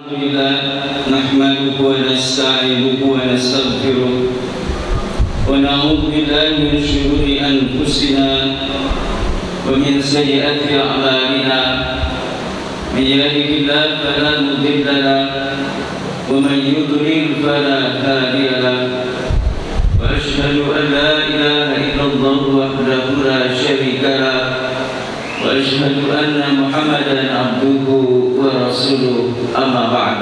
لله نحمده ونستعينه ونستغفره ونعوذ بالله من شرور أنفسنا ومن سيئات أعمالنا من يهده الله فلا مضل له ومن يضلل فلا هادي له وأشهد أن لا إله إلا الله وحده لا شريك له وأشهد أن محمدا عبده ورسوله أما بعد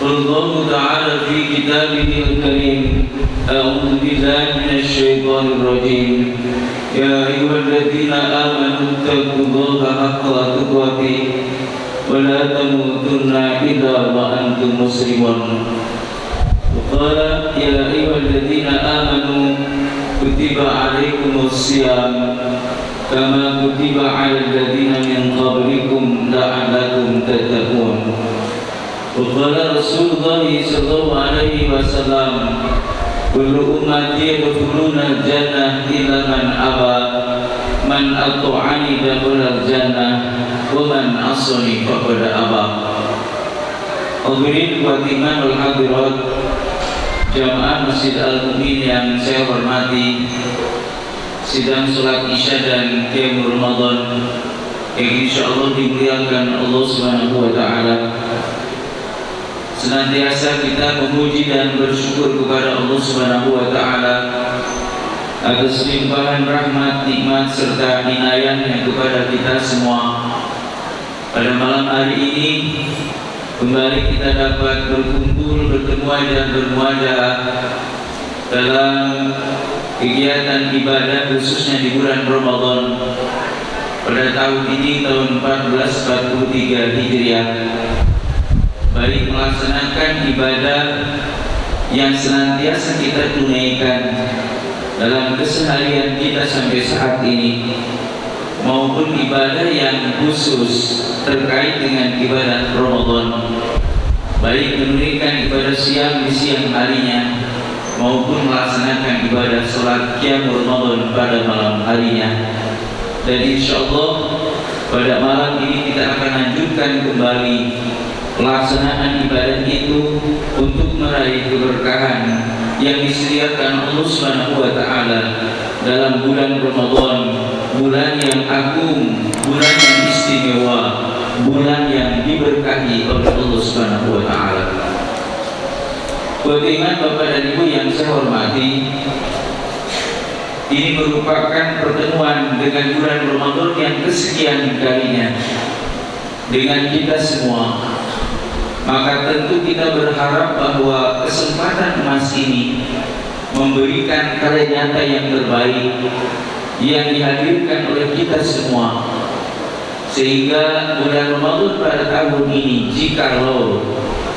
قال الله تعالى في كتابه الكريم أعوذ بالله من الشيطان الرجيم يا أيها الذين آمنوا اتقوا الله حق تقاته ولا تموتن إلا وأنتم مسلمون وقال يا أيها الذين آمنوا كتب عليكم الصيام كما كتب على الذين من قبلكم لعلكم تتقون وقال رسول الله صلى الله عليه وسلم كل أمتي يدخلون الجنة إلا من أبى من أطاعني دخل الجنة ومن عصاني فقد أبى. Hadirin wa imanul hadirat jamaah Masjid Al-Mu'min yang saya hormati, sidang sholat Isya dan Qiyamul Ramadan yang insyaallah dimuliakan Allah Subhanahu wa taala. Senantiasa kita memuji dan bersyukur kepada Allah Subhanahu wa taala atas limpahan rahmat, nikmat serta inayahnya kepada kita semua. Pada malam hari ini kembali kita dapat berkumpul, bertemu dan bermuajah dalam kegiatan ibadah khususnya di bulan Ramadan pada tahun ini, tahun 1443 Hijriah, baik melaksanakan ibadah yang senantiasa kita tunaikan dalam keseharian kita sampai saat ini, maupun ibadah yang khusus terkait dengan ibadah Ramadan, baik menunaikan ibadah siang di siang harinya maupun melaksanakan ibadah sholat Qiyamul Ramadan pada malam harinya. Dan insyaallah pada malam ini kita akan lanjutkan kembali pelaksanaan ibadah itu untuk meraih keberkahan yang disediakan Allah Subhanahu wa taala dalam bulan Ramadan, bulan yang agung, bulan yang istimewa, bulan yang diberkahi oleh Allah Subhanahu wa taala. Bagaimana Bapak dan Ibu yang saya hormati, ini merupakan pertemuan dengan bulan Ramadan yang kesekian kalinya dengan kita semua. Maka tentu kita berharap bahwa kesempatan emas ini memberikan karya nyata yang terbaik yang dihadirkan oleh kita semua, sehingga bulan Ramadan pada tahun ini jikalau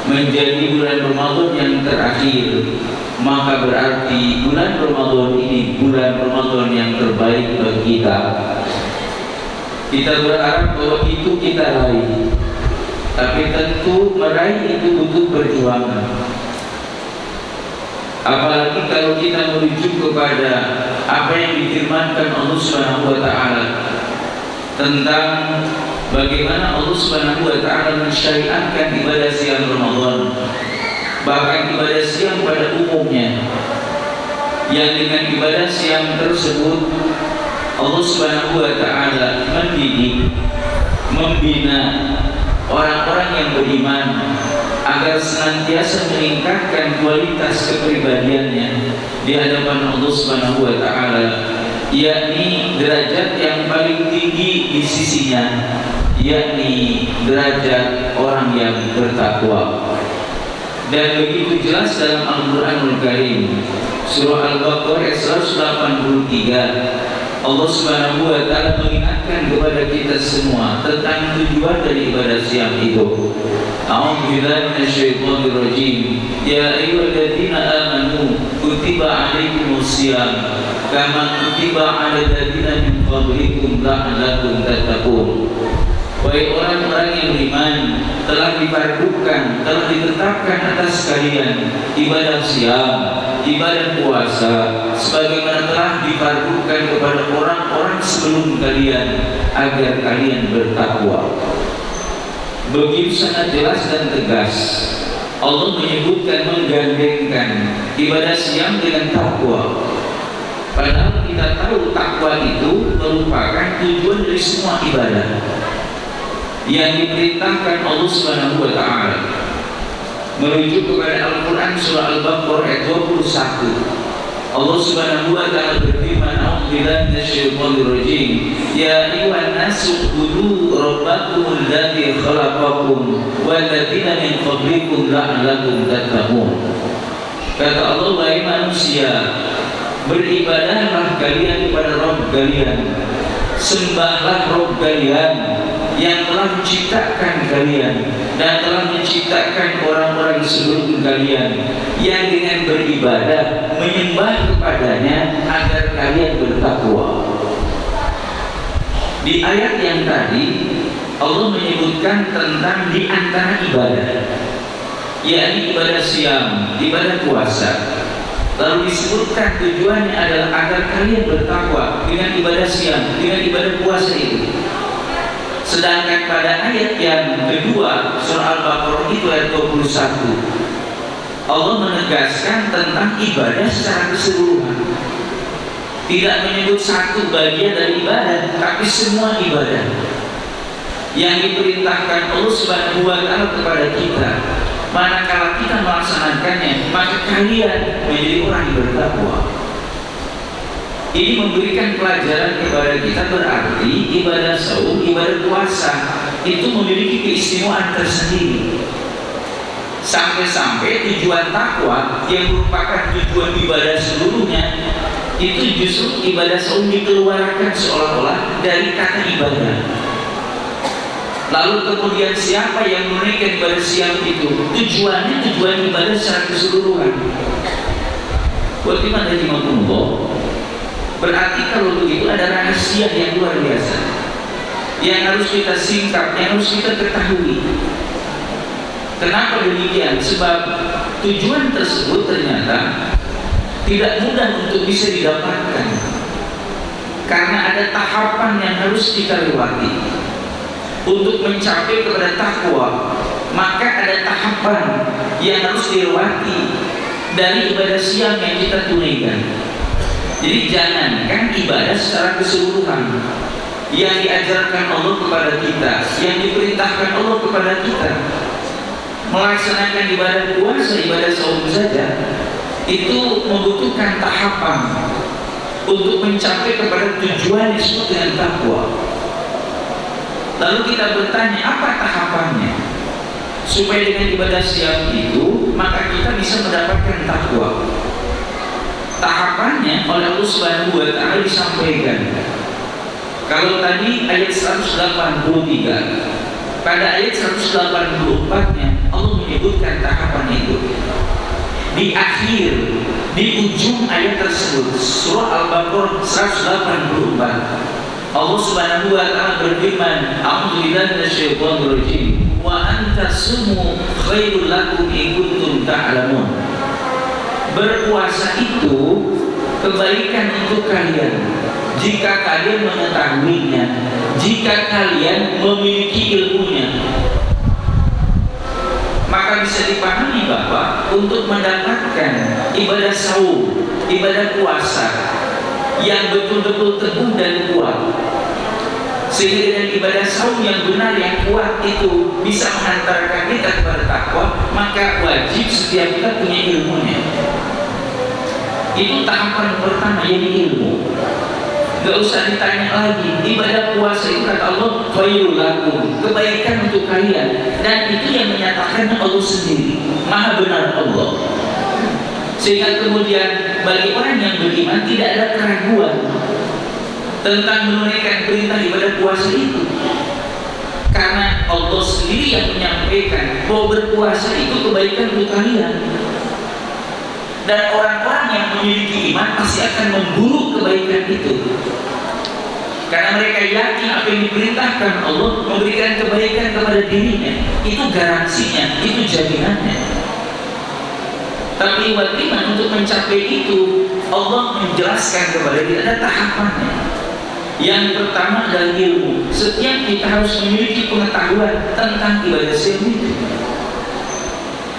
menjadi bulan Ramadan yang terakhir, maka berarti bulan Ramadan ini bulan Ramadan yang terbaik bagi kita. Kita berharap bahwa itu kita raih, tapi tentu meraih itu butuh perjuangan. Apalagi kalau kita merujuk kepada apa yang difirmankan Allah Subhanahu wa taala tentang bagaimana Allah Subhanahu wa taala mensyariatkan ibadah siang Ramadan, bahkan ibadah siang pada umumnya, yang dengan ibadah siang tersebut Allah Subhanahu wa taala mendidik, membina orang-orang yang beriman agar senantiasa meningkatkan kualitas kepribadiannya di hadapan Allah Subhanahu wa taala, yakni derajat yang paling tinggi di sisinya, yakni derajat orang yang bertakwa. Dan begitu jelas dalam Al-Qur'anul Karim surah Al-Baqarah ayat 183, Allah Subhanahu wa taala mengingatkan kepada kita semua tentang tujuan dari ibadah siang itu. A'udzu billahi minasyaitonir rajim. Ya ayyuhalladzina amanu kutiba 'alaikumus shiyam kama kutiba 'alal ladzina min qablikum la'allakum tattaqun. Wahai orang-orang yang beriman, telah difardukan, telah ditetapkan atas kalian ibadah siam, ibadah puasa, sebagaimana telah difardukan kepada orang-orang sebelum kalian agar kalian bertakwa. begitu sangat jelas dan tegas. Allah menyebutkan, menggandengkan ibadah siam dengan takwa. Padahal kita tahu takwa itu merupakan tujuan dari semua ibadah yang diperintahkan Allah Subhanahu wa taala. Merujuk kepada Al-Qur'an surah Al-Baqarah ayat 21. Allah Subhanahu wa taala berfirman, "A'udzubillahi minasyaitonir rajim. Ya ayyuhan nasu ubudu rabbakumul ladzi khalaqakum wal ladzina min qablikum la'allakum tattaqun." Kata Allah, wahai manusia, beribadahlah kalian kepada Rabb kalian, sembahlah Rabb kalian yang telah menciptakan kalian dan telah menciptakan orang-orang sebelum kalian, yang dengan beribadah menyembah kepadanya agar kalian bertakwa. Di ayat yang tadi Allah menyebutkan tentang di antara ibadah, yakni ibadah siam, ibadah puasa. Lalu disebutkan tujuannya adalah agar kalian bertakwa dengan ibadah siam, dengan ibadah puasa itu. Sedangkan pada ayat yang kedua surah Al-Baqarah itu ayat 21, Allah menegaskan tentang ibadah secara keseluruhan. Tidak menyebut satu bagian dari ibadah, tapi semua ibadah yang diperintahkan Allah Subhanahu wa taala kepada kita. Manakala kita melaksanakannya, maka kalian menjadi orang yang bertakwa. Ini memberikan pelajaran kepada kita, berarti ibadah saum, ibadah puasa itu memiliki keistimewaan tersendiri. Sampai-sampai tujuan takwa yang merupakan tujuan ibadah seluruhnya, itu justru ibadah saum dikeluarkan seolah-olah dari kata ibadah. Lalu kemudian siapa yang menunaikan ibadah siam itu, tujuannya tujuan ibadah secara keseluruhan. Bagaimana rahimahumullah? Berarti kalau begitu ada rahasia yang luar biasa yang harus kita singkap, yang harus kita ketahui. Kenapa demikian? Sebab tujuan tersebut ternyata tidak mudah untuk bisa didapatkan, karena ada tahapan yang harus kita lewati untuk mencapai kepada takwa. Maka ada tahapan yang harus dilewati dari ibadah siam yang kita tunaikan. Jadi jangankan ibadah secara keseluruhan yang diajarkan Allah kepada kita, yang diperintahkan Allah kepada kita, melaksanakan ibadah puasa, ibadah saum saja, itu membutuhkan tahapan untuk mencapai kepada tujuan yang disebut dengan takwa. Lalu kita bertanya, apa tahapannya supaya dengan ibadah siam itu maka kita bisa mendapatkan takwa? Tahapannya oleh Allah Subhanahu wa taala disampaikan. Kalau tadi ayat 183, pada ayat 184-nya Allah menyebutkan tahapan itu. Di akhir, di ujung ayat tersebut, surah Al-Baqarah 184, Allah Subhanahu wa taala berfirman, "A'udzubillahi minasyaitonir rajim. Wa antasumu khairul lakum in kuntum ta'lamun." Berpuasa itu kebaikan untuk kalian jika kalian mengetahuinya, jika kalian memiliki ilmunya. Maka bisa dipahami bahwa untuk mendapatkan ibadah saum, ibadah puasa yang betul-betul teguh dan kuat, sehingga dengan ibadah saum yang benar, yang kuat itu bisa menghantarkan kita kepada takwa, maka wajib setiap kita punya ilmunya. Itu tahapan pertama, yaitu ilmu. Gak usah ditanya lagi. Ibadah puasa itu kata Allah, khairul lakum, kebaikan untuk kalian. Dan itu yang menyatakannya Allah sendiri, Maha benar Allah. Sehingga kemudian bagi orang yang beriman tidak ada keraguan tentang menunaikan perintah ibadah puasa itu, karena Allah sendiri yang menyampaikan bahwa berpuasa itu kebaikan untuk kalian. Dan orang-orang yang memiliki iman pasti akan memburu kebaikan itu, karena mereka yakin apa yang diperintahkan Allah memberikan kebaikan kepada dirinya. Itu garansinya, itu jaminannya. Tapi umat iman untuk mencapai itu, Allah menjelaskan kepada kita ada tahapannya. Yang pertama adalah ilmu. Setiap kita harus memiliki pengetahuan tentang ibadah siam itu.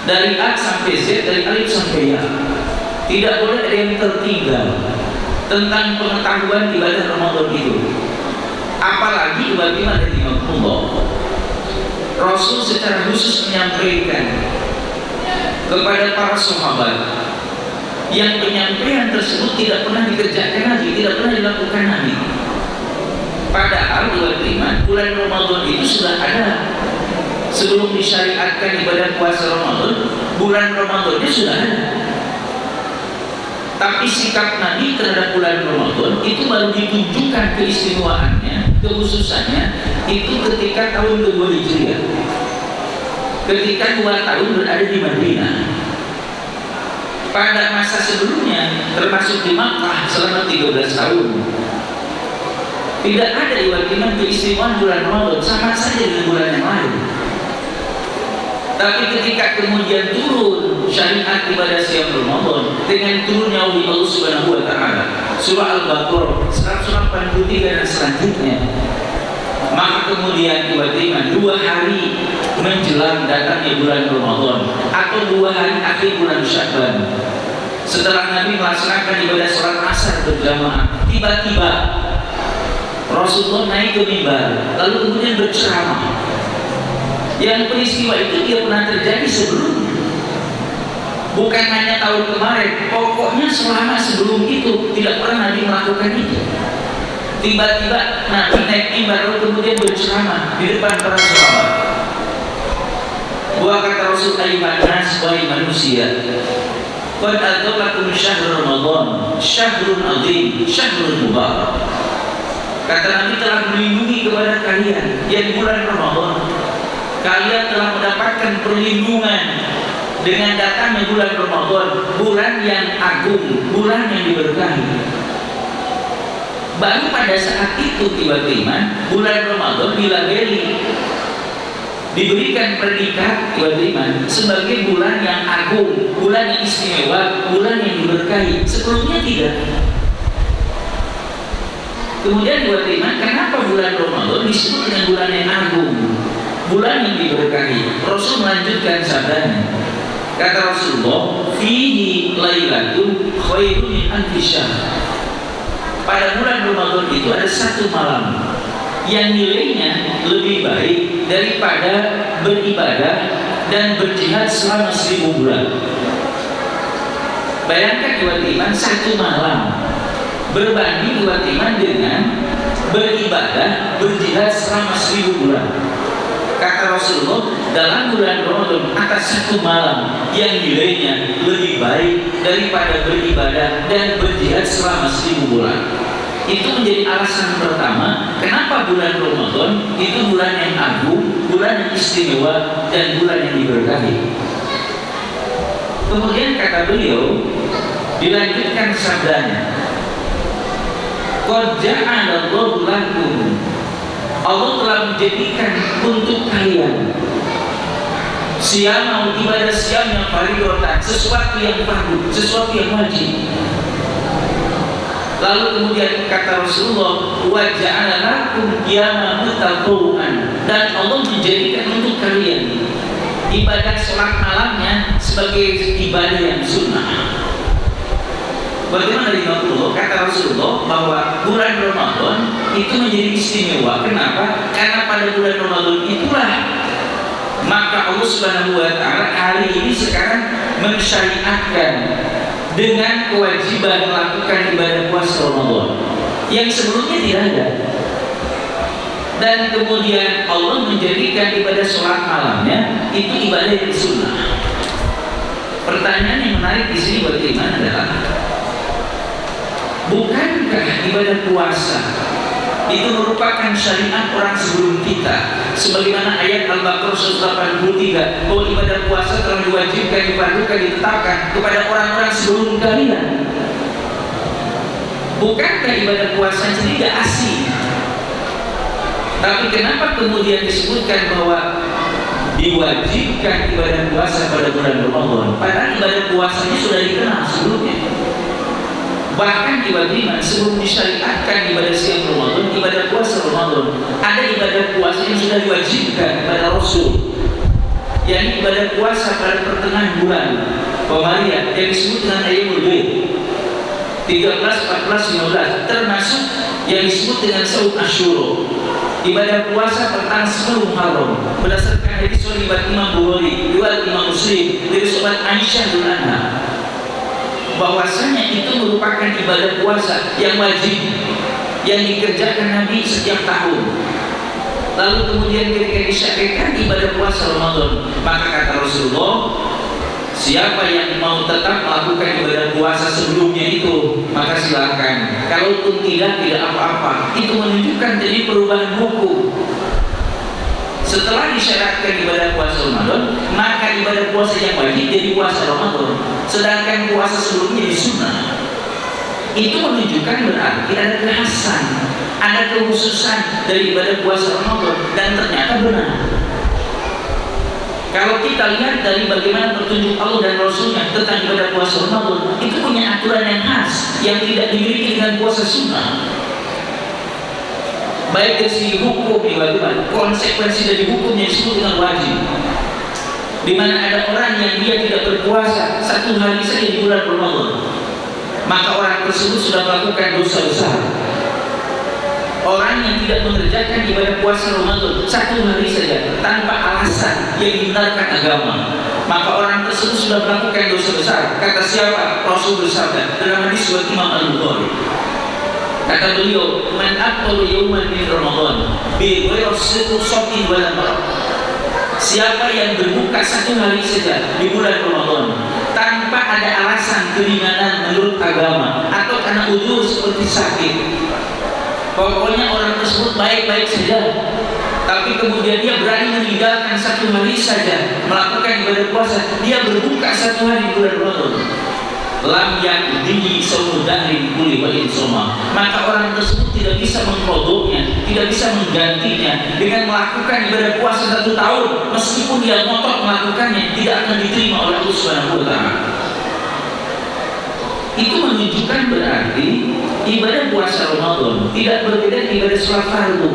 Dari A sampai Z, dari alif sampai ya. Tidak boleh ada yang tertinggal tentang pengetahuan ibadah Ramadan itu. Apalagi bagaimana dengan Allah. Rasul secara khusus menyampaikan kepada para sahabat yang penyampaian tersebut tidak pernah dikerjakan lagi, tidak pernah dilakukan lagi. Padahal bulan Ramadan itu sudah ada. Sebelum disyariatkan ibadah puasa Ramadan, bulan Ramadannya sudah ada. Tapi sikap Nabi terhadap bulan Ramadan itu baru ditunjukkan keistimewaannya, kekhususannya itu ketika tahun kedua Hijriah. Ketika 2 tahun berada di Madinah. Pada masa sebelumnya, termasuk di Makkah selama 13 tahun, tidak ada keistimewaan bulan Ramadan, sama saja dengan bulan yang lain. Tapi ketika kemudian turun syariat ibadah siam Ramadan dengan turunnya wahyu Allah Subhanahu wa taala, surah Al-Baqarah 183 dan selanjutnya, maka kemudian 2 hari menjelang datangnya bulan Ramadan atau 2 hari akhir bulan Sya'ban, setelah Nabi melaksanakan ibadah sholat asar berjamaah, tiba-tiba Rasulullah naik ke mimbar lalu kemudian berceramah. Yang peristiwa itu dia pernah terjadi sebelumnya, bukan hanya tahun kemarin, pokoknya selama sebelum itu tidak pernah Nabi melakukan itu. Tiba-tiba Nabi naik mimbar lalu kemudian berceramah di depan para sahabat. Buah kata Rasul, ayyuhan nas, wahai manusia, qad adzalakum syahrul Ramadan, syahrun azim, syahrul mubarak. Kata Nabi telah melindungi kepada kalian yang bulan Ramadan. Kalian telah mendapatkan perlindungan dengan datangnya bulan Ramadan, bulan yang agung, bulan yang diberkahi. Baru pada saat itu tiba-tiba bulan Ramadan dilabeli, diberikan predikat tiba-tiba sebagai bulan yang agung, bulan yang istimewa, bulan yang diberkahi. Sebelumnya tidak. Kemudian kenapa bulan Ramadan disebut dengan bulan yang agung, bulan yang diberkahi? Rasul melanjutkan sabdanya. Kata Rasulullah, fihi lailatun khairun min alfi syahr. Pada bulan Ramadan itu ada 1 malam yang nilainya lebih baik daripada beribadah dan berjihad selama 1000 bulan. Bayangkan 1 malam berbanding dengan beribadah, berjihad selama 1000 bulan. Kata Rasulullah, dalam bulan Ramadan atas 1 malam yang nilainya lebih baik daripada beribadah dan berjihad selama 1000 bulan. Itu menjadi alasan pertama kenapa bulan Ramadan itu bulan yang agung, bulan yang istimewa, dan bulan yang diberkahi. Kemudian kata beliau, dilanjutkan sabdanya, qad ja'alallahu lakum, Allah telah menjadikan untuk kalian siam, ibadah siam yang fardhu, sesuatu yang fardu, sesuatu yang wajib. Lalu kemudian kata Rasulullah, wa ja'ala lakum qiyama tatawuan, dan Allah menjadikan untuk kalian ibadah sholat malamnya sebagai ibadah yang sunnah. Bagaimana dengan Allah? Kata Rasulullah bahwa bulan Ramadan itu menjadi istimewa. Kenapa? Karena pada bulan Ramadan itulah maka Allah Subhanahu wa taala hari ini sekarang mensyariatkan dengan kewajiban melakukan ibadah puasa Ramadan yang sebelumnya tidak ada. Dan kemudian Allah menjadikan ibadah sholat malamnya itu ibadah yang sunnah. Pertanyaan yang menarik di sini bagaimana adalah, bukankah ibadah puasa itu merupakan syariat orang sebelum kita? Sebagaimana ayat Al-Baqarah 183 bahwa ibadah puasa telah diwajibkan, difardukan, ditetapkan kepada orang-orang sebelum kalian. Bukankah ibadah puasa ini tidak asing? Tapi kenapa kemudian disebutkan bahwa diwajibkan ibadah puasa pada bulan Ramadan? Padahal ibadah puasanya sudah dikenal sebelumnya. Bahkan ibadah iman sebelum disyariatkan ibadah siang Ramadan, ibadah puasa Ramadan, ada ibadah puasa yang sudah diwajibkan kepada Rasul, yakni ibadah puasa pada pertengahan bulan Qamariyah yang disebut dengan Ayyamul Bid 13, 14, 15, termasuk yang disebut dengan Saum Asyura, ibadah puasa pertanggal 10 Muharram, berdasarkan hadis riwayat Imam Bukhari, riwayat Imam Muslim dari sahabat Aisyah radhiyallahu anha, bahwasanya itu merupakan ibadah puasa yang wajib yang dikerjakan Nabi setiap tahun. Lalu kemudian ketika disyariatkan ibadah puasa Ramadan, maka kata Rasulullah, siapa yang mau tetap melakukan ibadah puasa sebelumnya itu, maka silakan. Kalaupun tidak apa-apa. Itu menunjukkan jadi perubahan hukum. Setelah disyariatkan ibadah puasa Ramadan, maka ibadah puasa yang wajib jadi puasa Ramadan, sedangkan puasa sebelumnya jadi sunnah. Itu menunjukkan berarti ada kekhasan, ada kekhususan dari ibadah puasa Ramadan, dan ternyata benar. Kalau kita lihat dari bagaimana petunjuk Allah dan Rasulnya tentang ibadah puasa Ramadan, itu punya aturan yang khas yang tidak dimiliki dengan puasa sunnah. Baik dari segi hukum, bagaimana konsekuensi dari hukumnya disebut dengan wajib, di mana ada orang yang dia tidak berpuasa 1 hari saja di bulan Ramadan, maka orang tersebut sudah melakukan dosa besar. Orang yang tidak mengerjakan ibadah puasa Ramadan 1 hari saja tanpa alasan yang dibenarkan agama, maka orang tersebut sudah melakukan dosa besar. Kata siapa? Rasul bersabda dalam hadis riwayat Imam Al-Bukhari. Kata beliau, "Man aqala yawman min Ramadan bi ghairi shatin wala marad." Siapa yang berbuka 1 hari saja di bulan Ramadan tanpa ada alasan keringanan menurut agama atau karena udzur seperti sakit, pokoknya orang tersebut baik-baik saja, tapi kemudian dia berani meninggalkan 1 hari saja melakukan ibadah puasa, dia berbuka 1 hari di bulan Ramadan, lam yakdihi saumudahri kulli walin soma, maka orang tersebut tidak bisa mengkodoknya, tidak bisa menggantinya dengan melakukan ibadah puasa 1 tahun, meskipun dia ngotot melakukannya, tidak akan diterima oleh Allah Subhanahu wa Ta'ala. Itu menunjukkan berarti ibadah puasa Ramadan tidak berbeda dengan ibadah sholat fardu.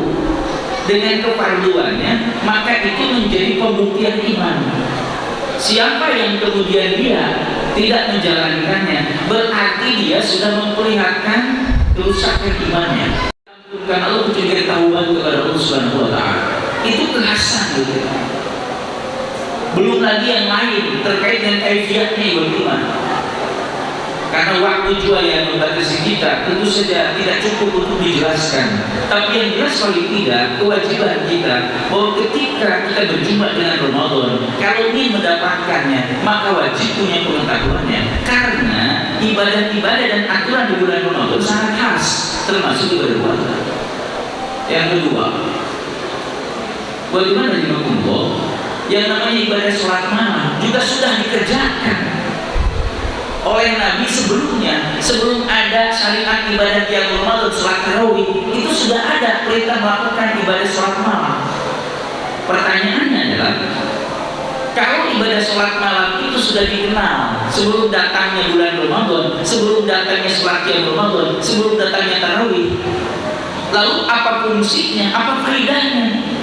Dengan kefarduannya, maka itu menjadi pembuktian iman. Siapa yang kemudian dia tidak menjalankannya, berarti dia sudah memperlihatkan kerusakan imannya. Karena Allah menjadi tahuan kepada Allah Subhanahu wa Ta'ala. Itu kekhasan gitu. Belum lagi yang lain terkait dengan kaifiatnya iman. Karena waktu juga yang membatasi kita, tentu saja tidak cukup untuk dijelaskan. Tapi yang jelas paling tidak, kewajiban kita bahwa ketika kita berjumpa dengan Ramadan, kalau ingin mendapatkannya, maka wajib punya pengetahuannya. Karena ibadah-ibadah dan aturan di bulan Ramadan sangat khas, termasuk ibadah puasa. Yang kedua, bagaimana dimaksudkan? Yang namanya ibadah sholat malam juga sudah dikerjakan oleh Nabi sebelumnya. Sebelum ada syariat ibadah yang Ramadan, sholat tarawih, itu sudah ada perintah melakukan ibadah sholat malam. Pertanyaannya adalah, kalau ibadah sholat malam itu sudah dikenal sebelum datangnya bulan Ramadan, sebelum datangnya sholat yang Ramadan, sebelum datangnya tarawih, lalu apa fungsinya, apa faedahnya?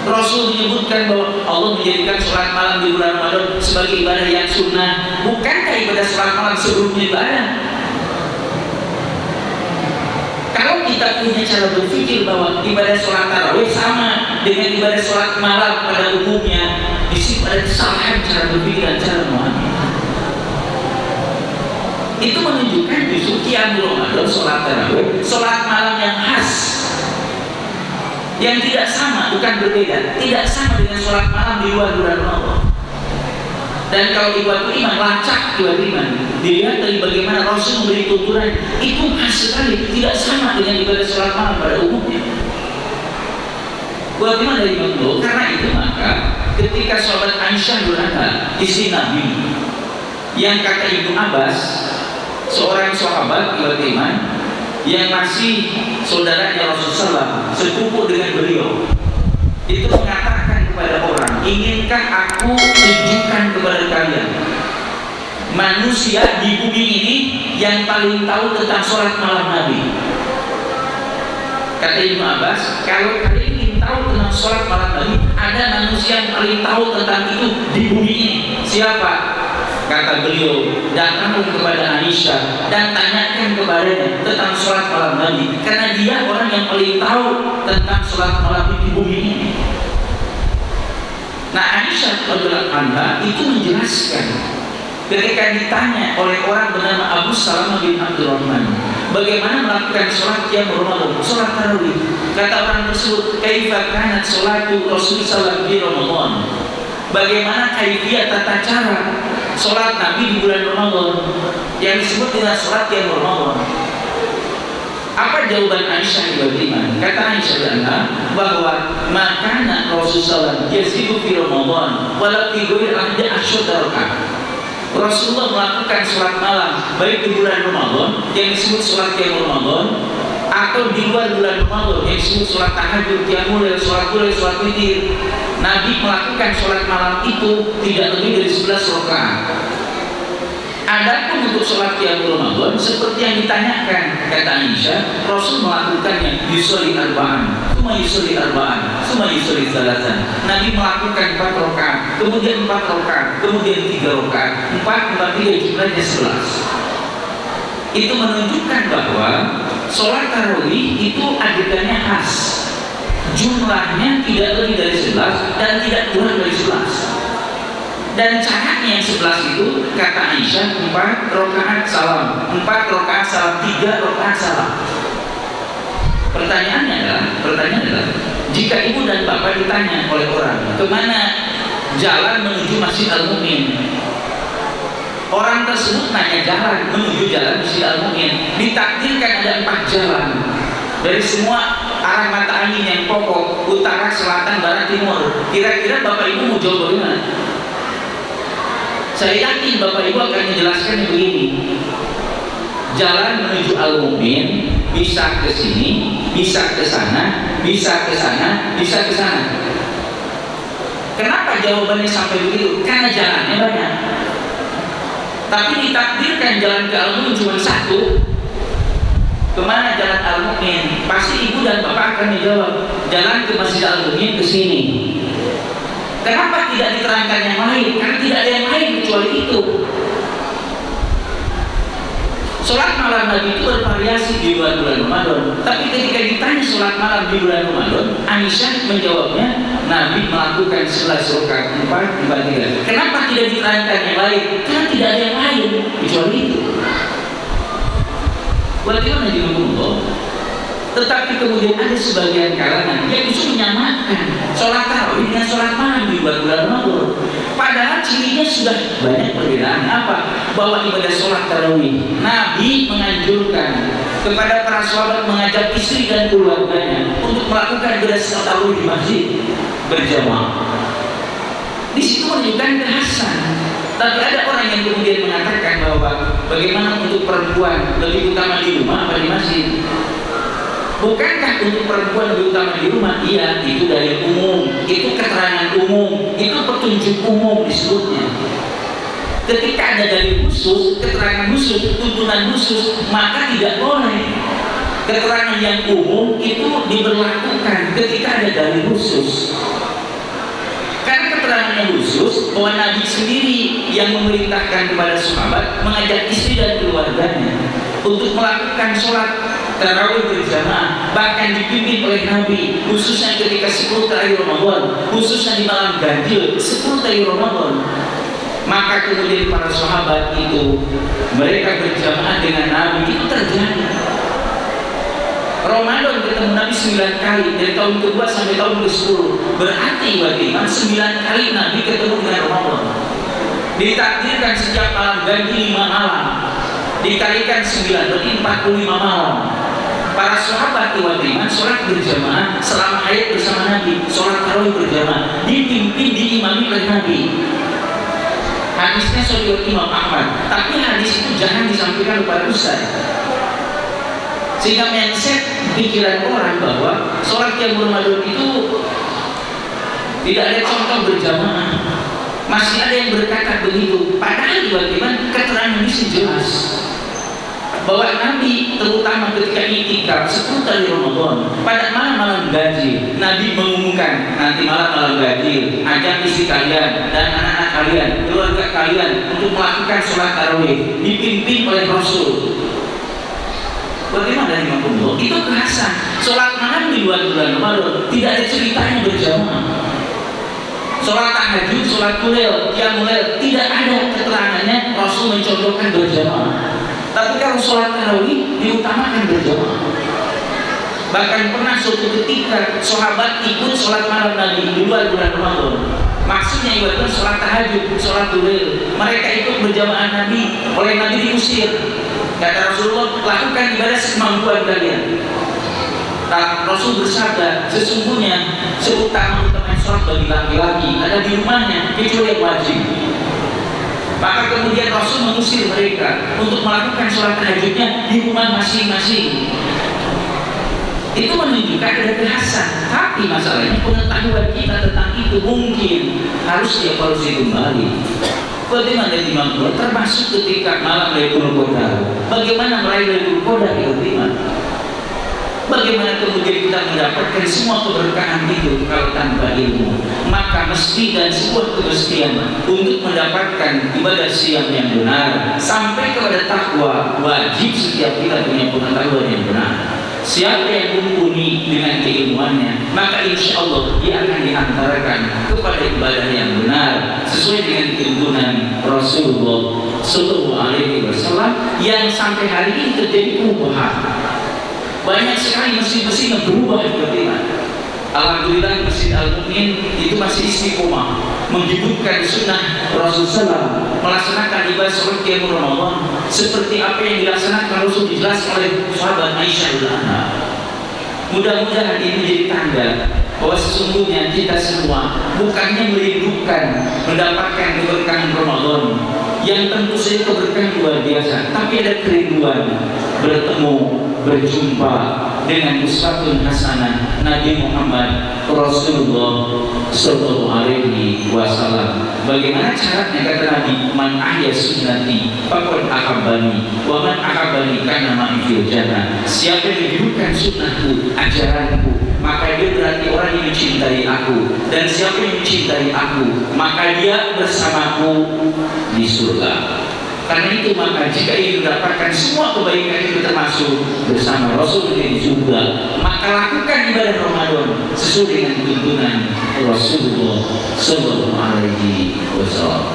Rasul menyebutkan bahwa Allah menjadikan sholat malam di bulan Ramadan sebagai ibadah yang sunnah. Bukankah ibadah sholat malam sebelumnya ibadah? Kalau kita punya cara berpikir bahwa ibadah sholat tarawih sama dengan ibadah sholat malam pada umumnya, di sini ada kesalahan cara berpikir dan cara memahami. Itu menunjukkan justru qiyamul Ramadan, sholat tarawih, sholat malam yang khas, yang tidak sama, bukan berbeda, tidak sama dengan sholat malam di luar bulan Ramadan. Dan kalau ibadah iman, lacak ibadah iman, dilihat dari bagaimana Rasul memberi tuntunan, itu khas sekali, tidak sama dengan ibadah sholat malam pada umumnya. Bagaimana dari Imam? Karena itu maka ketika sahabat Aisyah radhiyallahu istri Nabi, yang kata Ibnu Abbas, seorang sahabat ibadah iman yang masih saudaranya Rasulullah, sepupu dengan beliau, itu mengatakan kepada orang, inginkah aku tunjukkan kepada kalian manusia di bumi ini yang paling tahu tentang sholat malam Nabi. Kata Ibnu Abbas, kalau kalian ingin tahu tentang sholat malam Nabi, ada manusia yang paling tahu tentang itu di bumi ini. Siapa? Kata beliau, datanglah kepada Aisyah dan tanyakan kepadanya tentang sholat malam Nabi, karena dia orang yang paling tahu tentang sholat malam di bumi ini. Nah, Aisyah radhiyallahu anha itu menjelaskan ketika ditanya oleh orang bernama Abu Salamah bin Abdurrahman bagaimana melakukan sholat qiyamul Ramadan, sholat tarawih. Kata orang tersebut, kaifa kanat sholatu Rasul sallallahu alaihi Ramadan, bagaimana kaifiyah tata cara sholat Nabi di bulan Ramadan yang disebut dengan sholat qiyamul Ramadan. Apa jawaban Aisyah ibn Kata Aisyah bahwa makana Rasulullah yazidu fi Ramadan wala fi ghairi ahdi asyara. Rasulullah melakukan sholat malam baik di bulan Ramadan yang disebut sholat qiyamul Ramadan atau di luar bulan Ramadan yang disebut sholat tahajud, qiyamul lail, sholat duha, sholat witir. Nabi melakukan sholat malam itu tidak lebih dari 11 rakaat. Adapun untuk sholat qiyamul Ramadan seperti yang ditanyakan, kata Aisyah, Rasul melakukannya yusholli arba'an, summa yusholli arba'an, summa yusholli salatan. Nabi melakukan 4 rakaat, kemudian 4 rakaat, kemudian 3 rakaat, 4 jumlahnya 11. Itu menunjukkan bahwa sholat tarawih itu adegannya khas. Jumlahnya tidak lebih dari 11 dan tidak kurang dari 11. Dan caranya yang 11 itu kata Aisyah 4 rakaat salam, 4 rakaat salam, 3 rakaat salam. Pertanyaannya adalah jika ibu dan bapak ditanya oleh orang kemana jalan menuju Masjid Al-Mu'min, orang tersebut nanya jalan menuju jalan Masjid Al-Mu'min, ditakdirkan ada 4 jalan dari semua arah mata angin yang pokok, utara, selatan, barat, timur. Kira-kira bapak ibu mau jawab bagaimana? Saya yakin bapak ibu akan menjelaskan begini, jalan menuju Al-Mu'min bisa ke sini, bisa ke sana, bisa ke sana, bisa ke sana. Kenapa jawabannya sampai begitu? Karena jalannya banyak. Tapi ditakdirkan jalan ke Al-Mu'min cuma satu. Kemana jalan Al-Mu'min? Pasti ibu dan bapak akan menjawab, jalan ke Masjid Al-Mu'min ke sini. Kenapa tidak diterangkan yang lain? Karena tidak ada yang lain kecuali itu. Sholat malam Nabi itu bervariasi di bulan Ramadan. Tapi ketika ditanya sholat malam di bulan Ramadan, Aisyah menjawabnya, Nabi melakukan 11 rakaat 4, 3. Kenapa tidak diterangkan yang lain? Karena tidak ada yang lain kecuali itu. Bagaimana Allah? Tetapi kemudian ada sebagian kalangan yang justru menyamakan sholat tarawih dengan sholat malam di bulan Ramadan. Padahal cirinya sudah banyak perbedaan. Apa? Bahwa ibadah sholat tarawih Nabi menganjurkan kepada para sahabat mengajak istri dan keluarganya untuk melakukan ibadah sholat tarawih di masjid berjamaah. Di situ menunjukkan kekhasan. Tapi ada orang yang kemudian mengatakan bahwa bagaimana untuk perempuan lebih utama di rumah atau di masjid? Bukankah untuk perempuan lebih utama di rumah? Iya, itu dalil umum, itu keterangan umum, itu petunjuk umum disebutnya. Ketika ada dalil khusus, keterangan khusus, tuntunan khusus, maka tidak boleh. Keterangan yang umum itu diberlakukan ketika ada dalil khusus. Karena keterangan yang khusus bahwa Nabi sendiri yang memerintahkan kepada sahabat mengajak istri dan keluarganya untuk melakukan sholat tarawih berjamaah, bahkan dipimpin oleh Nabi, khususnya ketika 10 terakhir Ramadan, khususnya di malam ganjil 10 terakhir Ramadan. Maka kemudian para sahabat itu mereka berjamaah dengan Nabi, itu terjadi. Ramadan ketemu Nabi 9 kali dari tahun ke-2 sampai tahun ke-10. Berarti bagaimana 9 kali Nabi ketemu dengan Ramadan. Ditakdirkan setiap malam ganjil 5 malam, dikalikan 9 berarti 45 malam. Para sahabat iman sholat berjamaah selama hayat bersama Nabi, sholat tarawih berjamaah dipimpin diimami oleh Nabi. Hadisnya sahih Imam Ahmad, tapi hadis itu jangan disampaikan kepada ustaz, sehingga mindset pikiran orang bahwa sholat yang Ramadan itu tidak ada contoh berjamaah. Masih ada yang berkata begitu. Padahal bagaimana hadisnya jelas bahwa Nabi terutama ketika iktikaf 10 kali Ramadan pada malam-malam ganjil, Nabi mengumumkan nanti malam-malam ganjil ajak istri kalian dan anak-anak kalian, keluarga kalian untuk melakukan sholat tarawih dipimpin oleh Rasul. Bagaimana dari Imam? Itu kekhasan sholat malam di luar bulan Ramadan, tidak ada ceritanya berjamaah. Sholat tahajud, sholat qiyamul lail tidak ada keterangannya Rasul mencontohkan berjamaah. Tapi kalau sholat tarawih diutamakan berjamaah. Bahkan pernah suatu ketika sahabat ikut sholat malam Nabi di luar bulan Ramadan. Maksudnya ibadah sholat tahajud, sholat lail. Mereka ikut berjamaah Nabi, oleh Nabi diusir. Kata Rasulullah, lakukan ibadah sekemampuan kalian. Rasul bersabda, sesungguhnya seutama-utama sholat bagi laki-laki ada di rumahnya kecuali yang wajib. Maka kemudian Rasul mengusir mereka untuk melakukan sholat tahajudnya di rumah masing-masing. Itu menunjukkan ada kekhasan. Tapi masalahnya pengetahuan kita tentang itu mungkin harus dievaluasi kembali. Bagaimana Imam Bukhari termasuk ketika malam Lailatul Qadar? Bagaimana meraih Lailatul Qadar itu? Bagaimana kemudian kita mendapatkan semua keberkahan itu kalau tanpa ilmu? Maka mesti dan sebuah kemestian untuk mendapatkan ibadah siang yang benar sampai kepada takwa, wajib setiap kita punya pengetahuan yang benar. Siapa yang mumpuni dengan keilmuannya, maka insya Allah dia akan diantarkan kepada ibadah yang benar sesuai dengan tuntunan Rasulullah SAW yang sampai hari ini terjadi perubahan. Banyak sekali masjid-masjid yang berubah seperti ini. Alhamdulillah Masjid Al-Mu'min itu masih istiqomah menghidupkan sunnah Rasulullah melaksanakan ibadah sholat qiyamul Ramadan seperti apa yang dilaksanakan Rasul dijelaskan oleh sahabat Aisyah radhiyallahu. Mudah-mudahan ini menjadi tanda bahwa sesungguhnya kita semua bukannya merindukan mendapatkan keberkahan Ramadan yang tentu saja keberkahan luar biasa, tapi ada kerinduan bertemu, berjumpa dengan uswatun hasanah Nabi Muhammad Rasulullah sallallahu alaihi wasallam. Bagaimana caranya? Kata Nabi, man ahya sunnati faqad ahabbani wa man ahabbani kana ma'i fil jannah. Siapa yang menghidupkan sunnahku, ajaranku, maka dia berarti orang yang mencintai aku, dan siapa yang mencintai aku, maka dia bersamaku di surga. Karena itu maka jika ingin mendapatkan semua kebaikan itu termasuk bersama Rasul di surga, maka lakukan ibadah Ramadan sesuai dengan tuntunan Rasulullah sallallahu alaihi wasallam.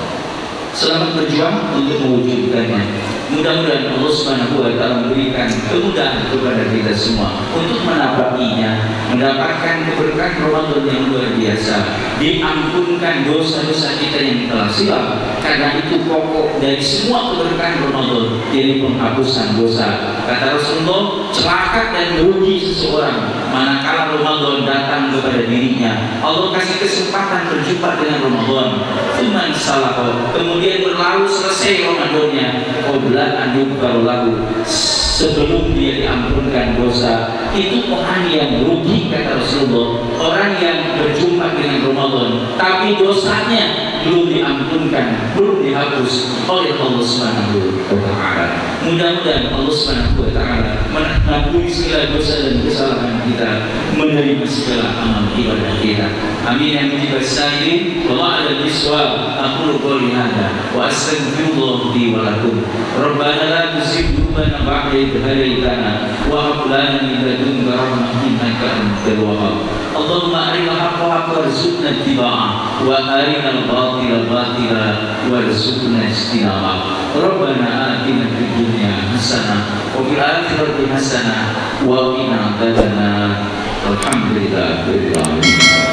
Selamat berjuang untuk mewujudkannya. Mudah-mudahan Allah Subhanahu wa taala memberikan kemudahan kepada kita semua untuk menapakinya, mendapatkan keberkahan Ramadan yang luar biasa, diampunkan dosa-dosa kita yang telah silap. Karena itu pokok dari semua keberkahan Ramadan, yaitu penghapusan dosa. Kata Rasulullah, celaka dan merugi seseorang manakala Ramadan datang kepada dirinya. Allah kasih kesempatan berjumpa dengan Ramadan, cuman salah, kemudian berlalu selesai Ramadannya, qabla an yughfar lahu, sebelum dia diampunkan dosa. Itu orang yang rugi, kata Rasulullah, orang yang berjumpa dengan Ramadan tapi dosanya belum diampunkan, belum dihapus oleh Allah Subhanahu wa taala. Mudah-mudahan Allah Subhanahu wa taala mengampuni segala dosa dan kesalahan kita, menerima segala amal ibadah kita. Amin ya rabbal alamin. Wallahu a'lam bishawab. Aqulu qouli hadza wa astaghfirullah li wa lakum. Rabbana la tuzigh qulubana ba'da idh hadaytana wa hab lana min ladunka rahmatan innaka antal wahhab. Allahumma arina al-haqqa haqqan warzuqna ittiba'ah wa arina al-batila batila warzuqna ijtinabah. Rabbana atina fid dunya hasanah wa fil akhirati hasanah wa qina adzabannar. Alhamdulillah.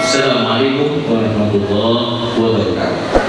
Assalamualaikum warahmatullahi wabarakatuh.